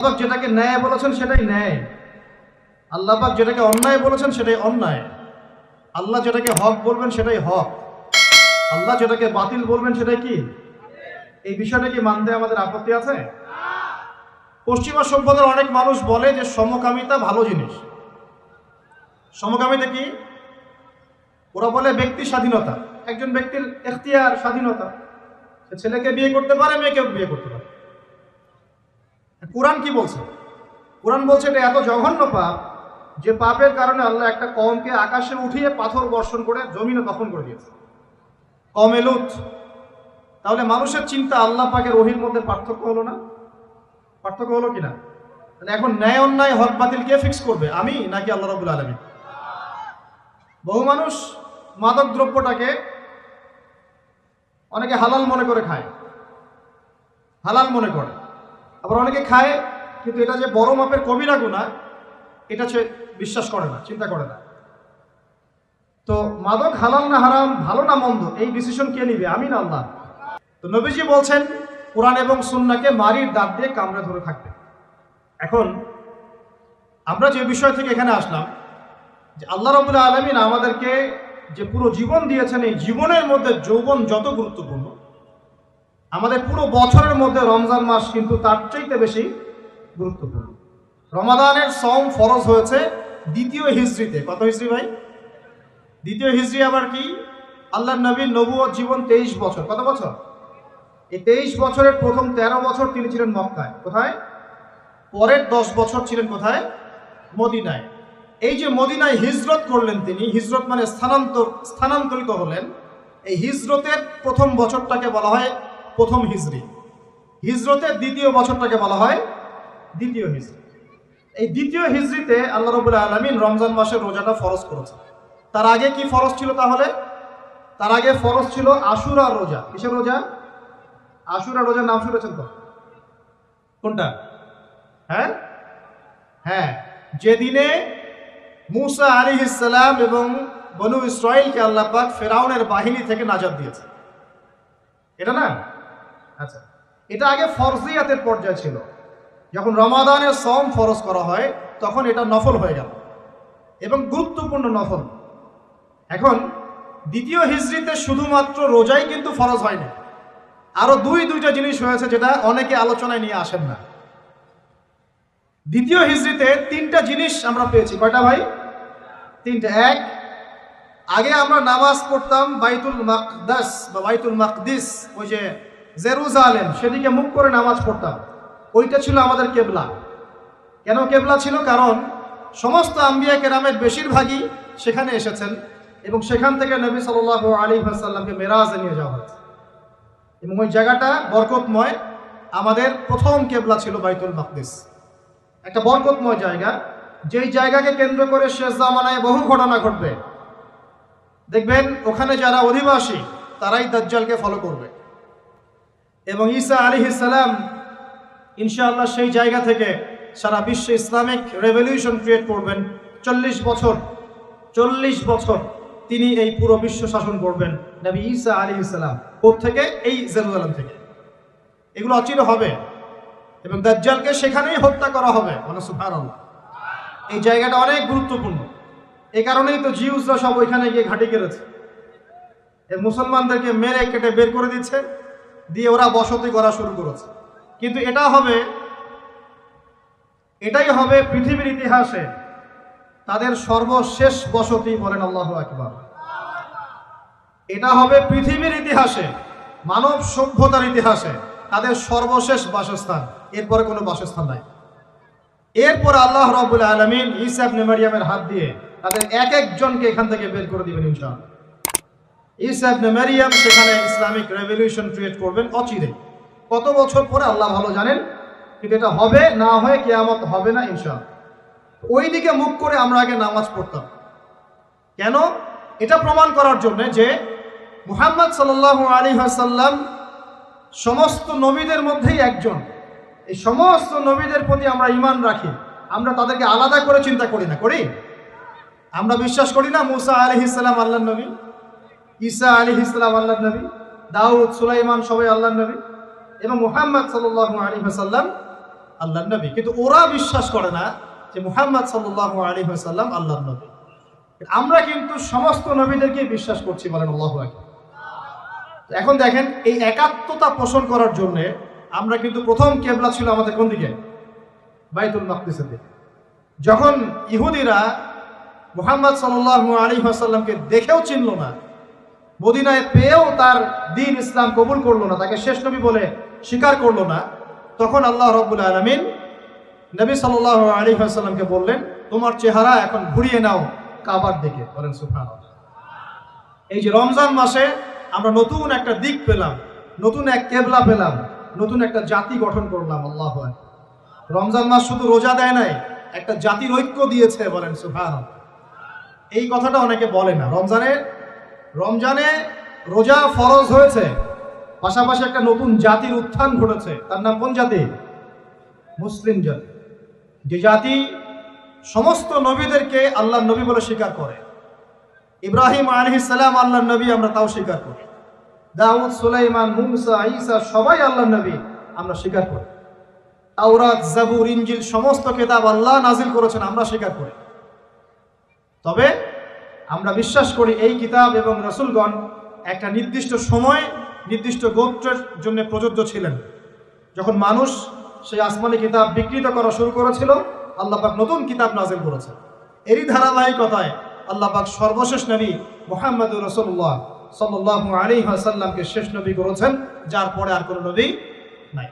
আল্লাহ যেটাকে ন্যায় বলেছেন সেটাই ন্যায়, আল্লাহ পাক যেটাকে অন্যায় বলেছেন সেটাই অন্যায়, আল্লাহ যেটাকে হক বলবেন সেটাই হক, আল্লাহ যেটাকে বাতিল বলবেন সেটাই কি। এই বিষয়টা কি মানতে আমাদের আপত্তি আছে? পশ্চিমা সভ্যতার অনেক মানুষ বলে যে সমকামিতা ভালো জিনিস। সমকামিতা কি? ওরা বলে ব্যক্তি স্বাধীনতা, একজন ব্যক্তির এখতিয়ার স্বাধীনতা, সে ছেলেকে বিয়ে করতে পারে, মেয়েকেও বিয়ে করতে পারে। কোরআন কি বলছে? কোরআন বলছে এটা এত জঘন্য পাপ যে পাপের কারণে আল্লাহ একটা কওমকে আকাশে উঠিয়ে পাথর বর্ষণ করে জমিনে দফন করে দিয়েছে, কওমে লূত। তাহলে মানুষের চিন্তা আল্লাহ পাকের ওহীর মধ্যে পার্থক্য হলো না? পার্থক্য হলো কিনা? তাহলে এখন ন্যায় অন্যায় হক বাতিল কে ফিক্স করবে, আমি নাকি আল্লাহ রাব্বুল আলামিন? বহু মানুষ মাদক দ্রব্যটাকে অনেকে হালাল মনে করে খায়, হালাল মনে করে, আবার অনেকে খায় কিন্তু এটা যে বড় মাপের কবিরা গুনাহ এটা সে বিশ্বাস করে না, চিন্তা করে না। তো মাদক হালাল না হারাম, ভালো না মন্দ, এই ডিসিশন কে নিবে, আমি না আল্লাহ? তো নবীজি বলছেন কোরআন এবং সুন্নাহকে মারির দাঁত দিয়ে কামড়ে ধরে থাকবে। এখন আমরা যে বিষয় থেকে এখানে আসলাম যে আল্লাহ রাব্বুল আলামিন আমাদেরকে যে পুরো জীবন দিয়েছেন, এই জীবনের মধ্যে যৌবন যত গুরুত্বপূর্ণ, আমাদের পুরো বছরের মধ্যে রমজান মাস কিন্তু তার চাইতে বেশি গুরুত্বপূর্ণ। রমাদানের সওম ফরজ হয়েছে দ্বিতীয় হিজরিতে। কত হিজরি ভাই? দ্বিতীয় হিজরি আবার কি? আল্লাহর নবীর নবুয়ত জীবন 23 বছর। কত বছর? এই 23 বছরের প্রথম 13 বছর তিনি ছিলেন মক্কায়। কোথায়? পরের 10 বছর ছিলেন কোথায়? মদিনায়। এই যে মদিনায় হিজরত করলেন তিনি, হিজরত মানে স্থানান্তরিত হলেন, এই হিজরতের প্রথম বছরটাকে বলা হয় প্রথম হিজরি, হিজরতের দ্বিতীয় বছরটাকে বলা হয় দ্বিতীয় হিজরি। এই দ্বিতীয় হিজরিতে আল্লাহ রাব্বুল আলামিন রমজান মাসের রোজাটা ফরজ করেছেন। তার আগে কি ফরজ ছিল তাহলে? তার আগে ফরজ ছিল আশুরা রোজা। কিসের রোজা? আশুরা রোজার নাম শুনেছেন তো? কোনটা? হ্যাঁ হ্যাঁ, যেদিনে মূসা আলাইহিস সালাম এবং বনু ইসরাঈলকে আল্লাহ পাক ফেরাউনের বাহিনী থেকে নাজাত দিয়েছে, এটা না? আচ্ছা, এটা আগে ফরজিয়াতের পর্যায়ে ছিল। যখন রমাদানের সওম ফরজ করা হয় তখন এটা নফল হয়ে গেল এবং গুরুত্বপূর্ণ নফল। এখন দ্বিতীয় হিজরিতে শুধুমাত্র রোজাই কিন্তু ফরজ হয়নি, আরো দুইটা জিনিস হয়েছে যেটা অনেকে আলোচনায় নিয়ে আসেন না। দ্বিতীয় হিজরিতে 3টা জিনিস আমরা পেয়েছি। কয়টা ভাই? 3টা। এক, আগে আমরা নামাজ পড়তাম বাইতুল মাকদাস বা বাইতুল মাকদিস, ওই যে জেরুজালেম, সেদিকে মুখ করে নামাজ পড়তাম। ওইটা ছিল আমাদের কেবলা। কেন কেবলা ছিল? কারণ সমস্ত আম্বিয়া কেরামের বেশিরভাগই সেখানে এসেছেন এবং সেখান থেকে নবী সাল্লাল্লাহু আলাইহি ওয়াসাল্লামকে মেরাজে নিয়ে যাওয়া হয়েছে এবং ওই জায়গাটা বরকতময়। আমাদের প্রথম কেবলা ছিল বাইতুল মাকদিস, একটা বরকতময় জায়গা, যেই জায়গাকে কেন্দ্র করে শেষ জামানায় বহু ঘটনা ঘটবে। দেখবেন ওখানে যারা অধিবাসী তারাই দাজ্জালকে ফলো করবে এবং ঈসা আলাইহিস সালাম ইনশাআল্লাহ সেই জায়গা থেকে সারা বিশ্বে ইসলামিক রেভলিউশন ক্রিয়েট করবেন। 40 বছর তিনি এই পুরো বিশ্ব শাসন করবেন। নবী ঈসা আলাইহিস সালাম কোত্থেকে? এই জেরুজালেম থেকে। এগুলো অচিরে হবে এবং দাজ্জালকে সেখানেই হত্যা করা হবে। মানে সুবহানাল্লাহ, এই জায়গাটা অনেক গুরুত্বপূর্ণ। এই কারণেই তো জিউসরা সব ওইখানে গিয়ে ঘাঁটি কেড়েছে, এই মুসলমানদেরকে মেরে কেটে বের করে দিচ্ছে, দিয়ে ওরা বসতি করা শুরু করেছে। কিন্তু এটাই হবে পৃথিবীর ইতিহাসে তাদের সর্বশেষ বসতি। বলেন আল্লাহু আকবার। এটা হবে পৃথিবীর ইতিহাসে, মানব সভ্যতার ইতিহাসে তাদের সর্বশেষ বাসস্থান। এরপরে কোনো বাসস্থান নাই। এরপর আল্লাহ রাব্বুল আলামিন ঈসা ইবনে মারইয়ামের হাত দিয়ে তাদের এক একজনকে এখান থেকে বের করে দিবেন ইনশাআল্লাহ। ঈসা ইবনে মারইয়াম সেখানে ইসলামিক রেভলিউশন ক্রিয়েট করবেন অচিরে। কত বছর পরে আল্লাহ ভালো জানেন, কিন্তু এটা হবে, না হয় কিয়ামত হবে না ইনশাআল্লাহ। ওই দিকে মুখ করে আমরা আগে নামাজ পড়তাম। কেন? এটা প্রমাণ করার জন্য যে মুহাম্মদ সাল্লাল্লাহু আলাইহি ওয়াসাল্লাম সমস্ত নবীদের মধ্যেই একজন। এই সমস্ত নবীদের প্রতি আমরা ঈমান রাখি, আমরা তাদেরকে আলাদা করে চিন্তা করি না। করি? আমরা বিশ্বাস করি না মূসা আলাইহিস সালাম আল্লাহর নবী, ঈসা আলাইহিস সালাম আল্লাহর নবী, দাউদ, সুলাইমান সবাই আল্লাহর নবী এবং মুহাম্মদ সাল্লাল্লাহু আলাইহি ওয়াসাল্লাম আল্লাহর নবী, কিন্তু ওরা বিশ্বাস করে না যে মুহাম্মদ সাল্লাল্লাহু আলাইহি ওয়াসাল্লাম আল্লাহর নবী। আমরা কিন্তু সমস্ত নবীদেরকে বিশ্বাস করছি, বলেন আল্লাহু আকবার। এখন দেখেন, এই একাত্মতা পোষণ করার জন্য আমরা কিন্তু প্রথম কিবলা ছিল আমাদের কোন দিকে? বাইতুল মাকদিসের দিকে। যখন ইহুদিরা মুহাম্মদ সাল্লাল্লাহু আলাইহি ওয়াসাল্লামকে দেখেও চিনল না, মদিনায় পেয়েও তার দ্বীন ইসলাম কবুল করলো না, তাকে শেষ নবী বলে স্বীকার করলো না, তখন আল্লাহ রাব্বুল আলামিন নবী সাল্লাল্লাহু আলাইহি ওয়াসাল্লামকে বললেন, তোমার চেহারা এখন ঘুরিয়ে নাও কাবার দিকে, বলেন সুবহানাল্লাহ। এই যে রমজান মাসে আমরা নতুন একটা দিক পেলাম, নতুন এক কেবলা পেলাম, নতুন একটা জাতি গঠন করলাম। আল্লাহু আকবার। রমজান মাস শুধু রোজা দেয় নাই, একটা জাতির ঐক্য দিয়েছে, বলেন সুবহানাল্লাহ। এই কথাটা অনেকে বলে না। রমজানে রোজা ফরজ হয়েছে, পাশাপাশি একটা নতুন জাতির উত্থান ঘটেছে। তার নাম কোন জাতি? মুসলিম জাতি। যে জাতি সমস্ত নবীদেরকে আল্লাহর নবী বলে স্বীকার করে। ইব্রাহিম আলাইহিস সালাম আল্লাহর নবী, আমরা তাও স্বীকার করি। দাউদ, সুলাইমান, মুসা, ঈসা সবাই আল্লাহর নবী, আমরা স্বীকার করি। তাওরাত, জাবুর, ইনজিল সমস্ত কিতাব আল্লাহ নাজিল করেছেন, আমরা স্বীকার করি। তবে আমরা বিশ্বাস করি এই কিতাব এবং রাসূলগণ একটা নির্দিষ্ট সময়, নির্দিষ্ট গোত্রের জন্য প্রযোজ্য ছিলেন। যখন মানুষ সেই আসমানি কিতাব বিকৃত করা শুরু করেছিল, আল্লাহ পাক নতুন কিতাব নাজিল করেছেন। এরই ধারাবাহিকতায় আল্লাহ পাক সর্বশেষ নবী মুহাম্মদুর রাসূলুল্লাহ সাল্লাল্লাহু আলাইহি ওয়াসাল্লামকে শেষ নবী করেছেন, যার পরে আর কোনো নবী নাই।